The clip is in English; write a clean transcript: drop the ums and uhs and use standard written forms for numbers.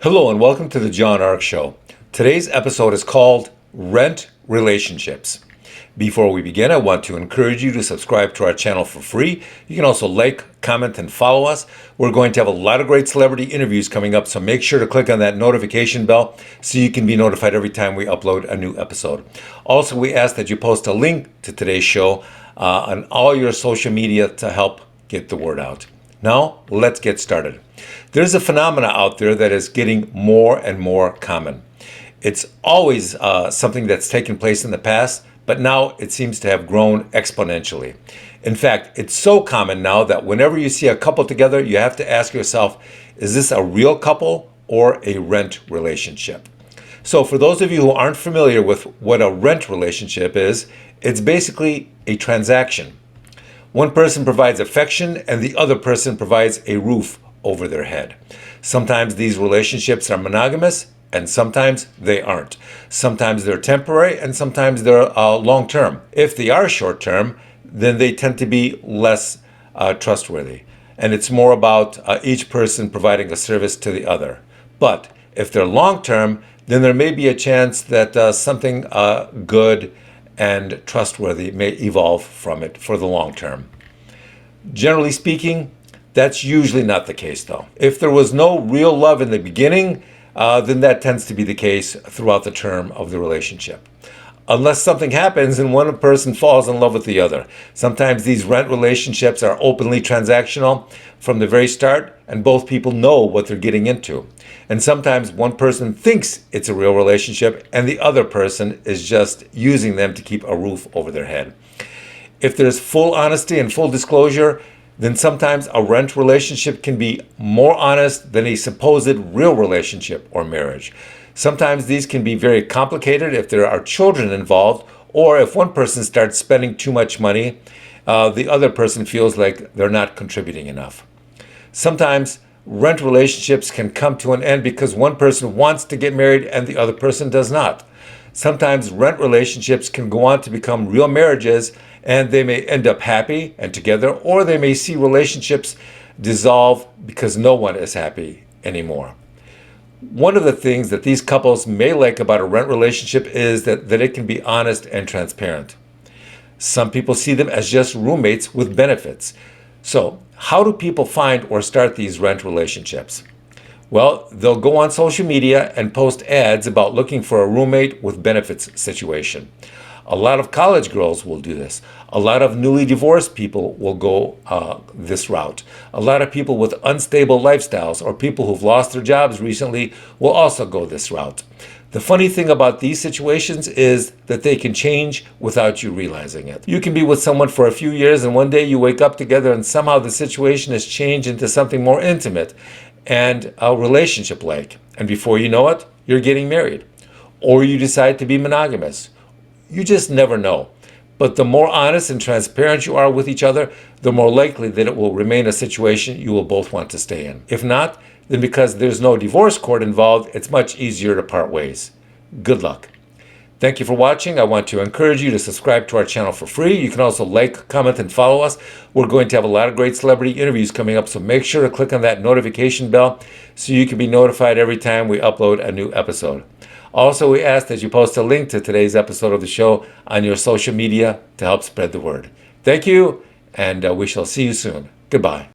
Hello and welcome to the John Ark Show. Today's episode is called Rent Relationships. Before we begin, I want to encourage you to subscribe to our channel for free. You can also like, comment, and follow us. We're going to have a lot of great celebrity interviews coming up, so make sure to click on that notification bell so you can be notified every time we upload a new episode. Also, we ask that you post a link to today's show on all your social media to help get the word out. Now, let's get started. There's a phenomena out there that is getting more and more common. It's always something that's taken place in the past, but now it seems to have grown exponentially. In fact, it's so common now that whenever you see a couple together, you have to ask yourself, is this a real couple or a rent relationship? So for those of you who aren't familiar with what a rent relationship is, it's basically a transaction. One person provides affection and the other person provides a roof over their head. Sometimes these relationships are monogamous and sometimes they aren't. Sometimes they're temporary and sometimes they're long-term. If they are short-term, then they tend to be less trustworthy. And it's more about each person providing a service to the other. But if they're long-term, then there may be a chance that something good and trustworthy may evolve from it for the long term. Generally speaking, that's usually not the case though. If there was no real love in the beginning, then that tends to be the case throughout the term of the relationship. Unless something happens and one person falls in love with the other. Sometimes these rent relationships are openly transactional from the very start, and both people know what they're getting into. And sometimes one person thinks it's a real relationship and the other person is just using them to keep a roof over their head. If there's full honesty and full disclosure, then sometimes a rent relationship can be more honest than a supposed real relationship or marriage. Sometimes these can be very complicated if there are children involved, or if one person starts spending too much money, the other person feels like they're not contributing enough. Sometimes rent relationships can come to an end because one person wants to get married and the other person does not. Sometimes rent relationships can go on to become real marriages and they may end up happy and together, or they may see relationships dissolve because no one is happy anymore. One of the things that these couples may like about a rent relationship is that it can be honest and transparent. Some people see them as just roommates with benefits. So, how do people find or start these rent relationships? Well, they'll go on social media and post ads about looking for a roommate with benefits situation. A lot of college girls will do this. A lot of newly divorced people will go this route. A lot of people with unstable lifestyles or people who've lost their jobs recently will also go this route. The funny thing about these situations is that they can change without you realizing it. You can be with someone for a few years and one day you wake up together and somehow the situation has changed into something more intimate and a relationship-like. And before you know it, you're getting married. Or you decide to be monogamous. You just never know. But the more honest and transparent you are with each other, the more likely that it will remain a situation you will both want to stay in. If not, then because there's no divorce court involved, it's much easier to part ways. Good luck. Thank you for watching. I want to encourage you to subscribe to our channel for free. You can also like, comment, and follow us. We're going to have a lot of great celebrity interviews coming up, so make sure to click on that notification bell so you can be notified every time we upload a new episode. Also, we ask that you post a link to today's episode of the show on your social media to help spread the word. Thank you, and we shall see you soon. Goodbye.